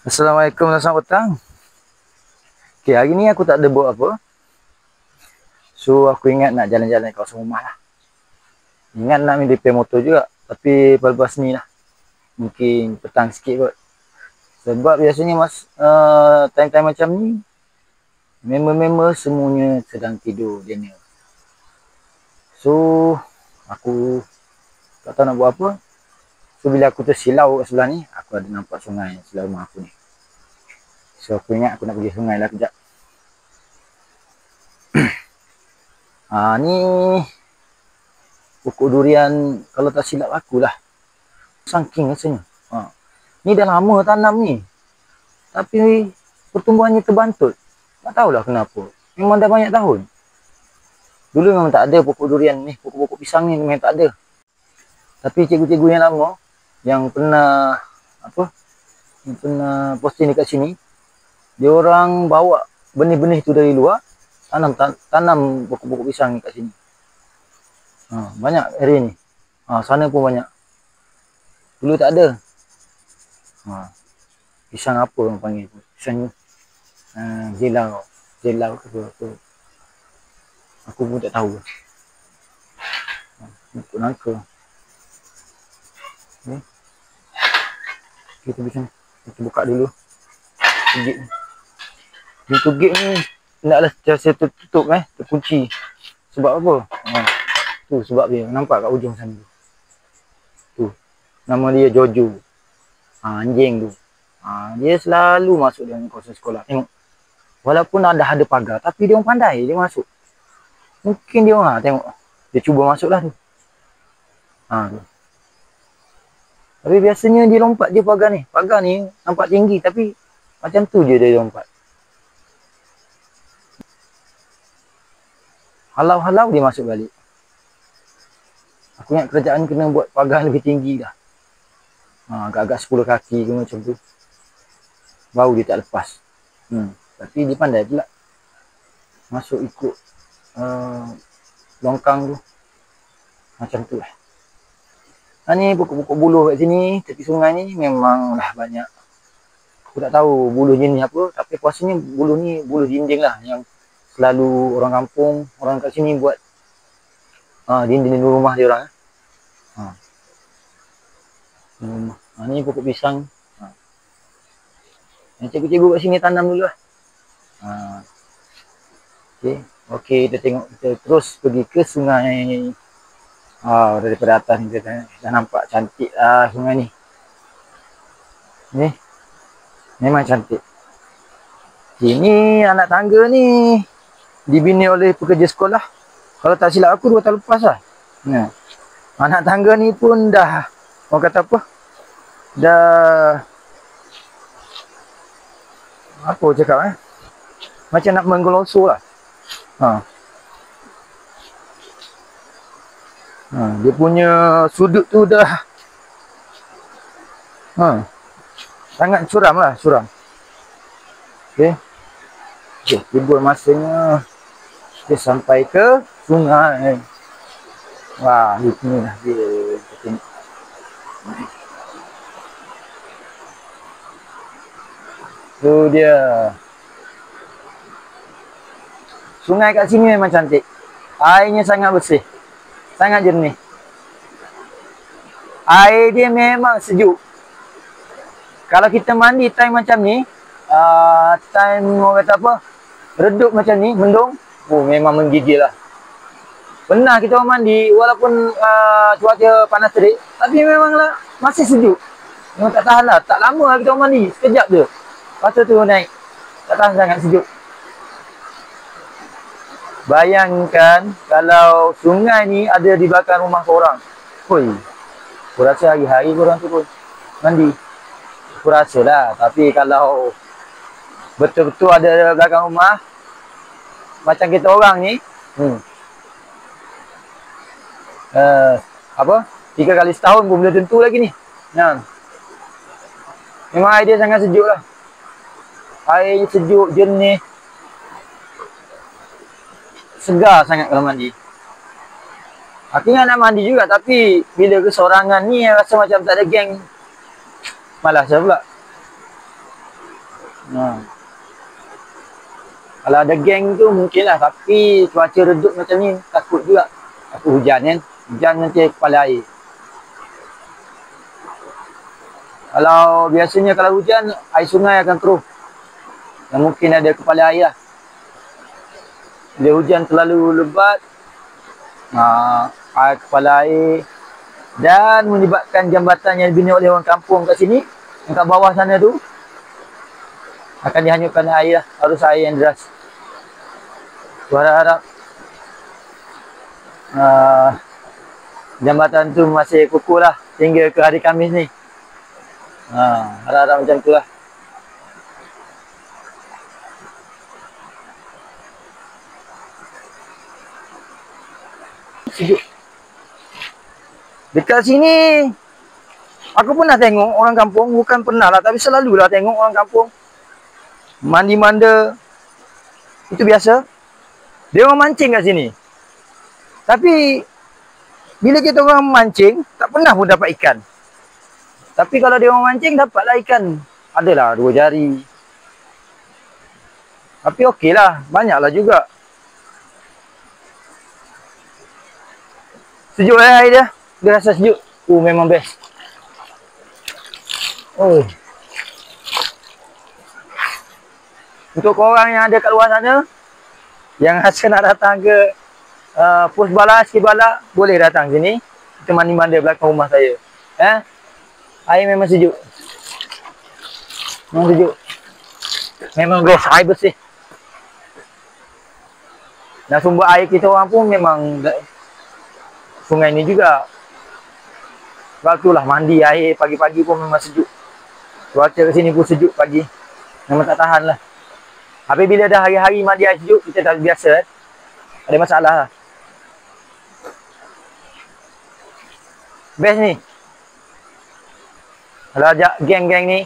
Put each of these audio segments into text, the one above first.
Assalamualaikum dan selamat petang. Okay, hari ni aku tak ada buat apa. So, aku ingat nak jalan-jalan kat kawasan rumah lah. Ingat nak ambil repair motor juga. Tapi lepas ni lah. Mungkin petang sikit kot. Sebab biasanya time-time macam ni, member-member semuanya sedang tidur dinner. So, aku tak tahu nak buat apa. So, bila aku tersilau kat sebelah ni, aku ada nampak sungai sebelah rumah aku ni. So, aku ingat aku nak pergi sungai lah kejap. Ni pokok durian, kalau tak silap aku lah. Sangking rasanya. Ni dah lama tanam ni. Tapi pertumbuhannya terbantut. Tak tahulah kenapa. Memang dah banyak tahun. Dulu memang tak ada pokok durian ni. Pokok-pokok pisang ni memang tak ada. Tapi cikgu-cikgu yang lama, yang pernah yang pernah posting dekat sini, dia orang bawa benih-benih tu dari luar, tanam pokok-pokok pisang ni kat sini. Banyak area ni. Sana pun banyak. Dulu tak ada. Pisang apa orang panggil tu? Pisang jelau. Jelau ke apa? Aku pun tak tahu. Ikut nangka. Kita pisang. Kita buka dulu. Gate ni. Pintu gate ni hendaklah saya tertutup terkunci. Sebab apa? Tu sebab dia. Nampak kat ujung sana tu. Tu. Nama dia Jojo. Anjing tu. Dia selalu masuk dalam kawasan sekolah. Tengok. Walaupun ada pagar, tapi dia orang pandai dia masuk. Mungkin dia orang tengok. Dia cuba masuk lah tu. Tu. Tapi biasanya dia lompat je pagar ni. Pagar ni nampak tinggi tapi macam tu je dia lompat. Halau-halau dia masuk balik. Aku ingat kerajaan kena buat pagar lebih tinggi dah. Agak-agak 10 kaki ke macam tu. Baru dia tak lepas. Tapi dia pandai pula. Masuk ikut longkang tu. Macam tu lah. Ni pokok-pokok buluh kat sini, tepi sungai ni memang dah banyak. Aku tak tahu buluh jenis apa, tapi kuasanya buluh ni buluh dinding lah. Yang selalu orang kampung, orang kat sini buat dinding rumah dia orang. Ni pokok pisang. Yang cikgu-cikgu kat sini tanam dulu lah. Okey, kita tengok, kita terus pergi ke sungai. Daripada atas ni kita dah nampak cantik lah sungai ni. Ni memang cantik. Ini anak tangga ni dibina oleh pekerja sekolah. Kalau tak silap aku 2 tahun lepas lah. Anak tangga ni pun dah, orang kata apa, dah apa cakap macam nak menggelosor lah. Dia punya sudut tu dah sangat suram lah, suram. Okey, tiba masanya kita sampai ke sungai. Wah, ini lah dia. Tu dia. Sungai kat sini memang cantik. Airnya sangat bersih. Sangat jernih. Air dia memang sejuk. Kalau kita mandi time macam ni, time orang kata apa, redup macam ni, mendung, memang menggigil lah. Pernah kita orang mandi, walaupun cuaca panas terik, tapi memanglah masih sejuk. Memang tak tahan lah. Tak lama lah kita orang mandi, sekejap je. Lepas tu naik. Tak tahan sangat sejuk. Bayangkan kalau sungai ni ada di belakang rumah korang. Aku rasa hari-hari korang turun mandi. Aku rasa lah. Tapi kalau betul-betul ada di belakang rumah, macam kita orang ni, 3 kali setahun pun belum tentu lagi ni. Memang air dia sangat sejuk lah. Air sejuk, jernih. Segar sangat kalau mandi. Aku ingat nak mandi juga, tapi bila kesorangan ni rasa macam tak ada geng. Malas lah pula. Ha. Kalau ada geng tu mungkin lah. Tapi cuaca redup macam ni, takut juga. Takut hujan kan. Hujan nanti kepala air. Kalau biasanya kalau hujan, air sungai akan keruh. Dan mungkin ada kepala air lah. Bila hujan terlalu lebat, air kepala air. Dan menyebabkan jambatan yang dibina oleh orang kampung kat sini, yang kat bawah sana tu, akan dihanyutkan air lah. Arus air yang deras. Aku harap jambatan tu masih kukuh lah sehingga ke hari Khamis ni. Harap-harap macam tu lah. Sejuk. Dekat sini aku pernah tengok orang kampung, bukan pernah lah, tapi selalulah tengok orang kampung mandi manda. Itu biasa. Dia orang mancing kat sini. Tapi bila kita orang mancing, tak pernah pun dapat ikan. Tapi kalau dia orang mancing, dapatlah ikan. Adalah 2 jari. Tapi okey lah, banyaklah juga. Sejuk air dia. Dia rasa sejuk. Memang best. Untuk korang yang ada kat luar sana, yang rasa nak datang ke Pos Bala, Skibala, boleh datang sini. Kita mandi manda belakang rumah saya. Air memang sejuk. Memang sejuk. Memang best, air bersih. Dan sumber air kita orang pun memang sungai ni juga. Sebab itulah mandi air pagi-pagi pun memang sejuk. Cuaca kat sini pun sejuk pagi. Memang tak tahan lah. Tapi bila dah hari-hari mandi air sejuk, kita dah biasa. Ada masalah lah. Best ni. Kalau ajak geng-geng ni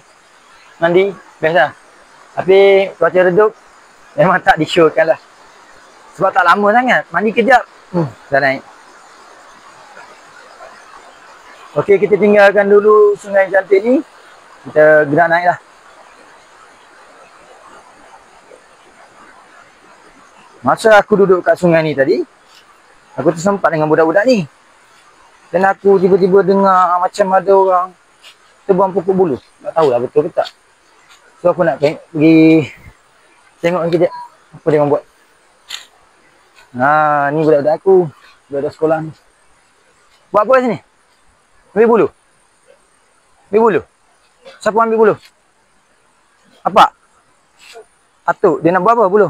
mandi, best lah. Tapi cuaca redup, memang tak disyorkan lah. Sebab tak lama sangat. Mandi kejap, dah naik. Okey, kita tinggalkan dulu sungai cantik ni. Kita gerak naik lah. Masa aku duduk kat sungai ni tadi, aku tersempat dengan budak-budak ni. Dan aku tiba-tiba dengar macam ada orang terbang pokok buluh. Tak tahulah betul ke tak. So aku nak pergi tengok kejap apa dia orang buat. Ni budak-budak aku. Budak-budak sekolah ni. Buat apa kat sini? Ambil buluh? Ambil buluh? Siapa ambil buluh? Apa? Atuk, dia nak buat apa buluh?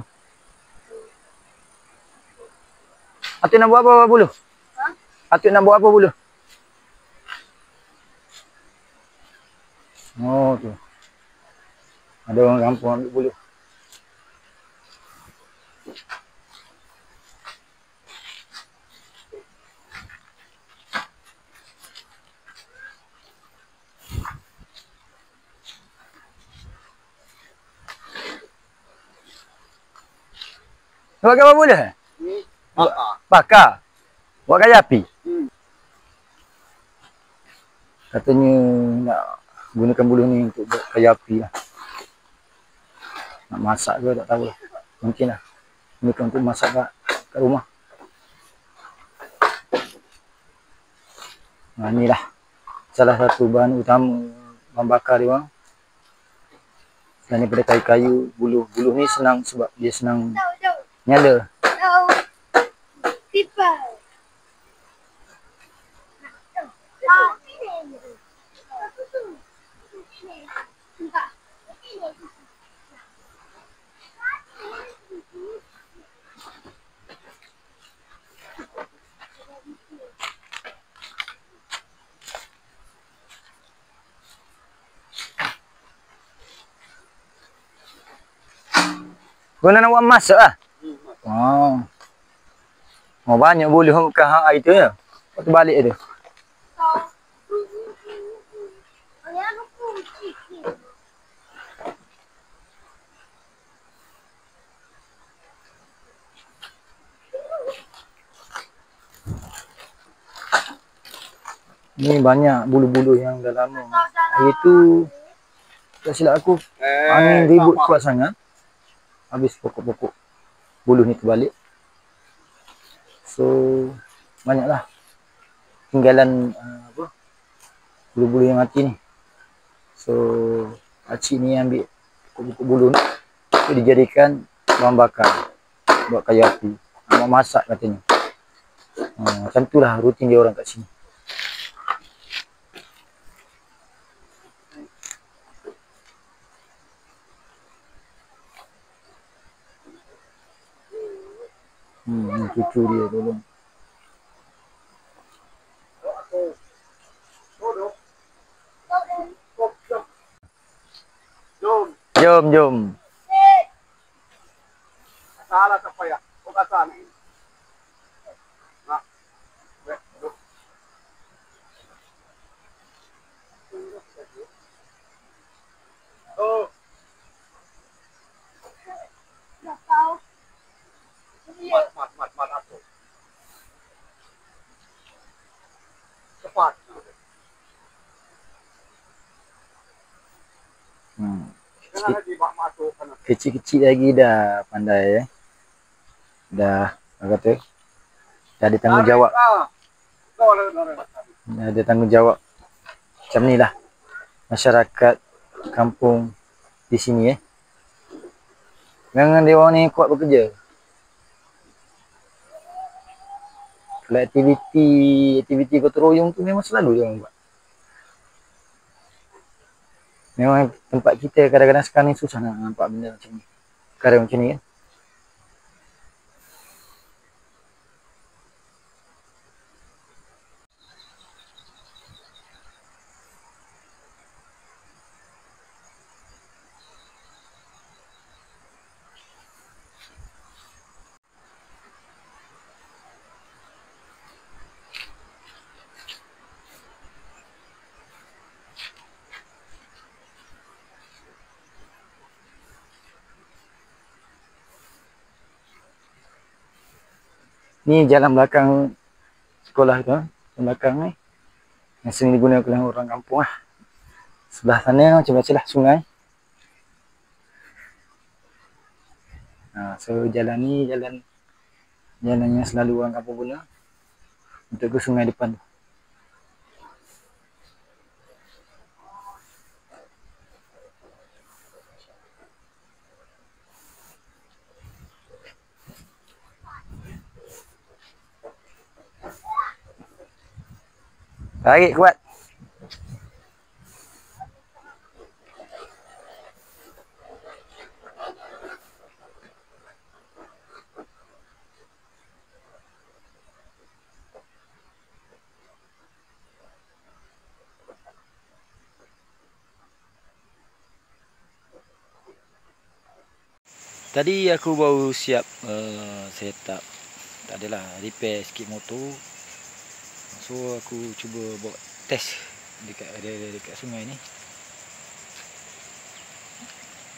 Atuk nak buat apa buluh? Atuk nak buat apa buluh? Oh tu. Ada orang kampung ambil buluh. Buat apa buluh? Bakar. Buat kayu api. Katanya nak gunakan buluh ni untuk buat kayu api lah. Nak masak ke tak tahu lah. Mungkin lah. Gunakan untuk masak kat rumah. Ni lah salah satu bahan utama bahan bakar dia orang. Selain daripada kayu-kayu, buluh ni senang sebab dia senang nyala. Kau nak buat masak lah? Banyak buluh bukan hak air tu ya. Lepas tu balik tu. Ni banyak bulu-bulu yang dah lama. Air tu Tak silap aku, angin ribut kuat sangat. Habis pokok-pokok buluh ni terbalik. So, banyaklah tinggalan bulu-bulu yang mati ni. So, pakcik ni ambil pokok-pokok buluh ni, itu dijadikan bahan bakar buat kayu api. Nak masak katanya. Macam itulah rutin dia orang kat sini. Cucu dia tolong. Jom. Salah siapa ya? Bukan sana. Nah, oh. Mat aku. Cepat. Kecil-kecil lagi dah pandai dah kata dah ada tanggungjawab. Dah ada tanggungjawab. Macam ni lah masyarakat kampung di sini Memang dia orang ni kuat bekerja. Kalau aktiviti gotong royong tu memang selalu dia orang buat. Memang tempat kita kadang-kadang sekarang ni susah nak nampak benda macam ni. Perkara macam ni kan. Ni jalan belakang sekolah tu, belakang ni. Yang sering digunakan oleh orang kampung lah. Sebelah sana macam biasalah sungai. So jalan ni jalan yang selalu orang kampung guna untuk ke sungai depan tu. Tarik kuat. Tadi aku baru siap set up, tak adalah, repair sikit motor. So aku cuba buat test dekat sungai ni.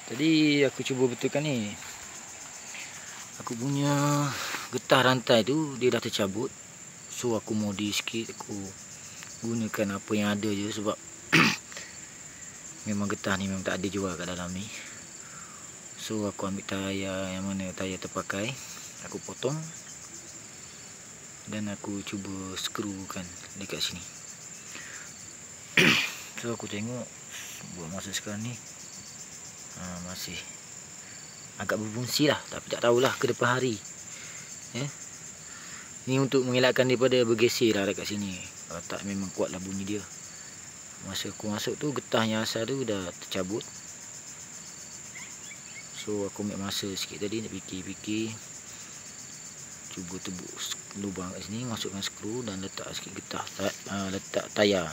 Tadi aku cuba betulkan ni. Aku punya getah rantai tu dia dah tercabut. So aku modi sikit, aku gunakan apa yang ada je sebab memang getah ni memang tak ada jual kat dalam ni. So aku ambil tayar yang mana tayar terpakai, aku potong dan aku cuba skrukan dekat sini. So aku tengok buat masa sekarang ni masih agak berfungsi lah, tapi tak tahulah ke depan hari. Ni untuk mengelakkan daripada bergeser lah dekat sini. Kalau tak memang kuat lah bunyi dia. Masa aku masuk tu getah yang asal tu dah tercabut. So aku ambil masa sikit tadi nak fikir-fikir. Cuba tebuk lubang kat sini, masukkan skru dan letak sikit getah, letak tayar.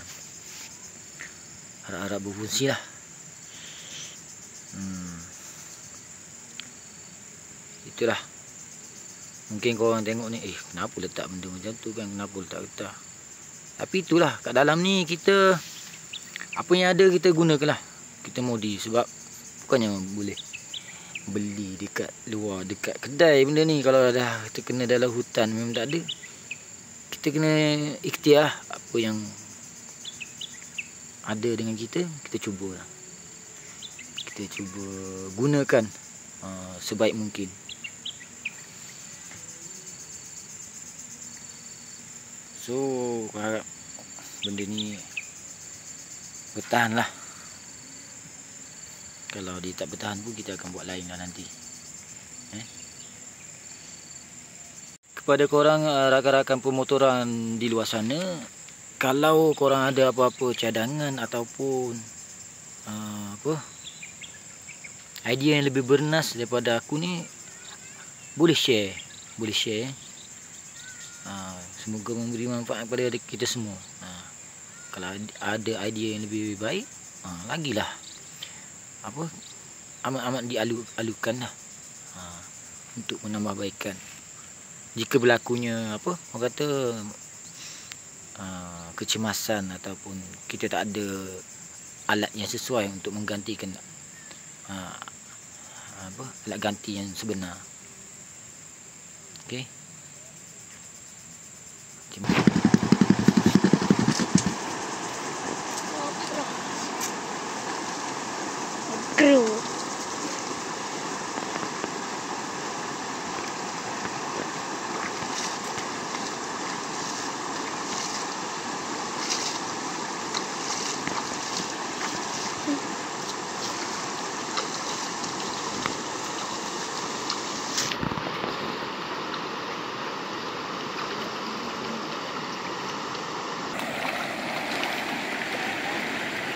Harap-harap berfungsi lah. Itulah. Mungkin korang tengok ni, kenapa letak benda macam tu kan, kenapa letak getah. Tapi itulah, kat dalam ni kita apa yang ada kita gunakanlah. Kita modi sebab bukannya boleh beli dekat luar, dekat kedai benda ni. Kalau dah kita kena dalam hutan memang tak ada, kita kena ikhtiar apa yang ada dengan kita, kita cubalah. kita cuba gunakan sebaik mungkin. So aku harap benda ni bertahan lah. Kalau dia tak bertahan pun kita akan buat lain lah nanti. Kepada korang rakan-rakan pemotoran di luar sana, kalau korang ada apa-apa cadangan ataupun idea yang lebih bernas daripada aku ni, boleh share. Semoga memberi manfaat kepada kita semua. Kalau ada idea yang lebih baik, lagilah amat dialukan lah, untuk menambahbaikan. Jika berlakunya orang kata kecemasan ataupun kita tak ada alat yang sesuai untuk menggantikan alat ganti yang sebenar. Okey. Crew.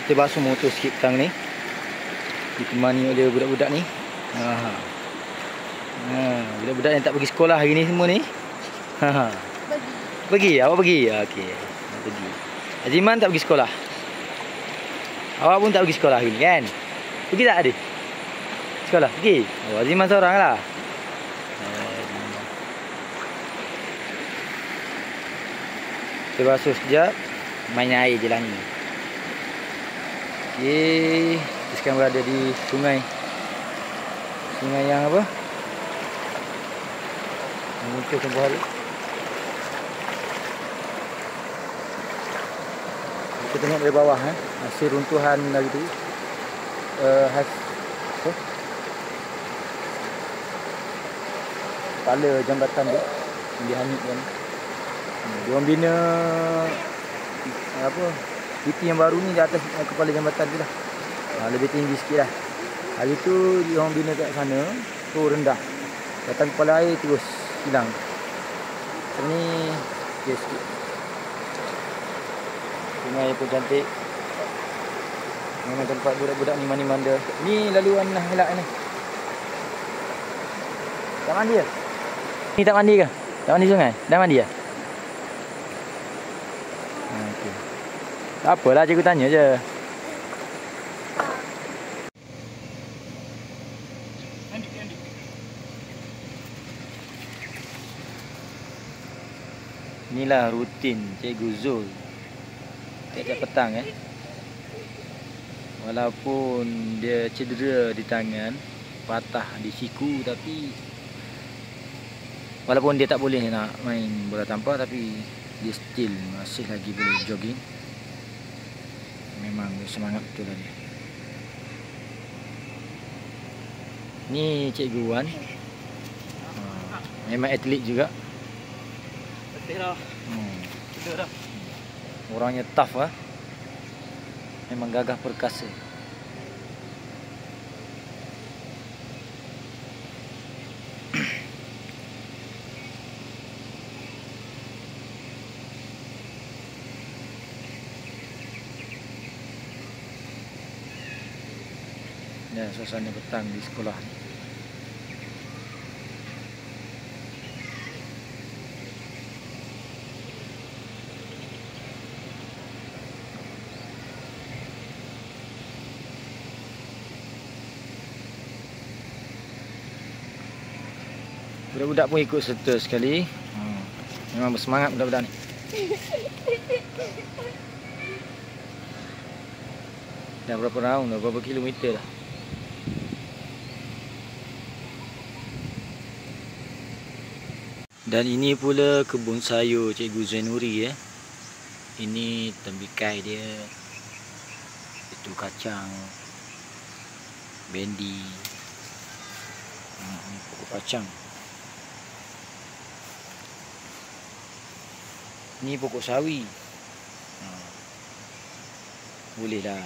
Kita basuh motor sikit petang ni, ditemani oleh budak-budak ni. Budak-budak yang tak pergi sekolah hari ni semua ni. Pergi? Awak pergi? Okey, pergi. Aziman tak pergi sekolah? Awak pun tak pergi sekolah hari ni kan? Pergi tak adik? Sekolah? Pergi? Oh, Aziman seorang lah. Kita basuh sekejap, main air je lah ni. Okey, kita sekarang berada di sungai. Sungai yang apa? Muncul tempoh hari. Kita tengok dari bawah hasil runtuhan dari tu. Kepala jambatan tu yang dihanyutkan. Diorang bina tipi yang baru ni di atas kepala jambatan tu lah. Lebih tinggi sikit lah. Hari tu diorang bina kat sana tu rendah. Datang kepala air terus hilang. Ni okey sikit. Sungai pun cantik. Memang tempat budak-budak ni mandi-manda. Ni laluan lah elak ni. Tak mandi ke? Ni tak mandi ke? Tak mandi sungai? Dah mandi ke? Okey. Tak apalah, cikgu tanya je. Inilah rutin Cikgu Zul tiap-tiap petang Walaupun dia cedera di tangan, patah di siku, tapi walaupun dia tak boleh nak main bola tampar, tapi dia still masih lagi boleh jogging. Memang semangat betul lah dia. Ni Cikgu Wan, memang atlet juga. Orangnya tough memang gagah perkasa. Ya, suasana petang di sekolah ni. Budak-budak pun ikut serta sekali. Memang bersemangat budak-budak ni. Dah berapa round dah, berapa kilometer dah. Dan ini pula kebun sayur Cikgu Zainuri Ini tembikai dia. Itu kacang. bendi, ni pokok kacang. Ni pokok sawi. Boleh lah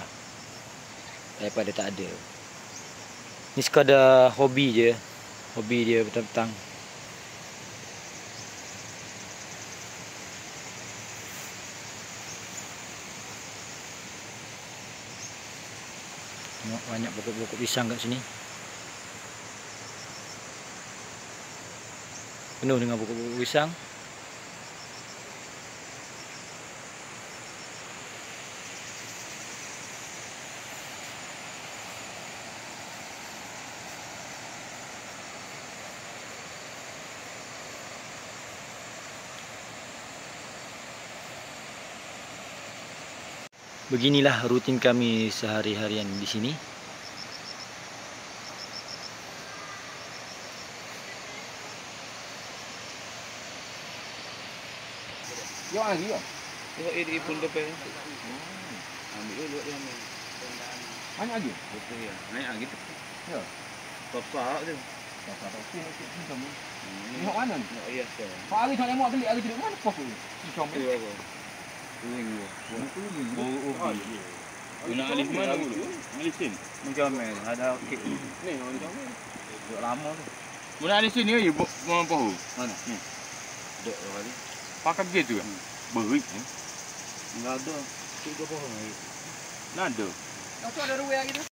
daripada tak ada. Ni sekadar hobi je. Hobi dia petang-petang. Tengok banyak pokok-pokok pisang kat sini. Penuh dengan pokok-pokok pisang. Beginilah rutin kami sehari-harian di sini. Yo lagi yo. Tengok ini pun depan. Ambil dulu dia ambil. Banyak lagi. Betul ya. Naik lagi tu. Ya. Besar tu. Tak okey ni kamu. Ni hok mana ni? Oh iya tu. Pak Ali tak lemok gelik hari tu mana pos tu? Ni kamu. Tu apa? Tuing gua. Oh. Guna alih mana dulu? Alisin. Menjamel ada kek ni. Ni orang jamin. Dah lama tu. Guna alisin ni mau apa? Mana? Ni. Dek kali. Pakai begitu kan? Berik ni. Enggak ada. Tu apa? Nada. Kau tu ada ruang lagi tu.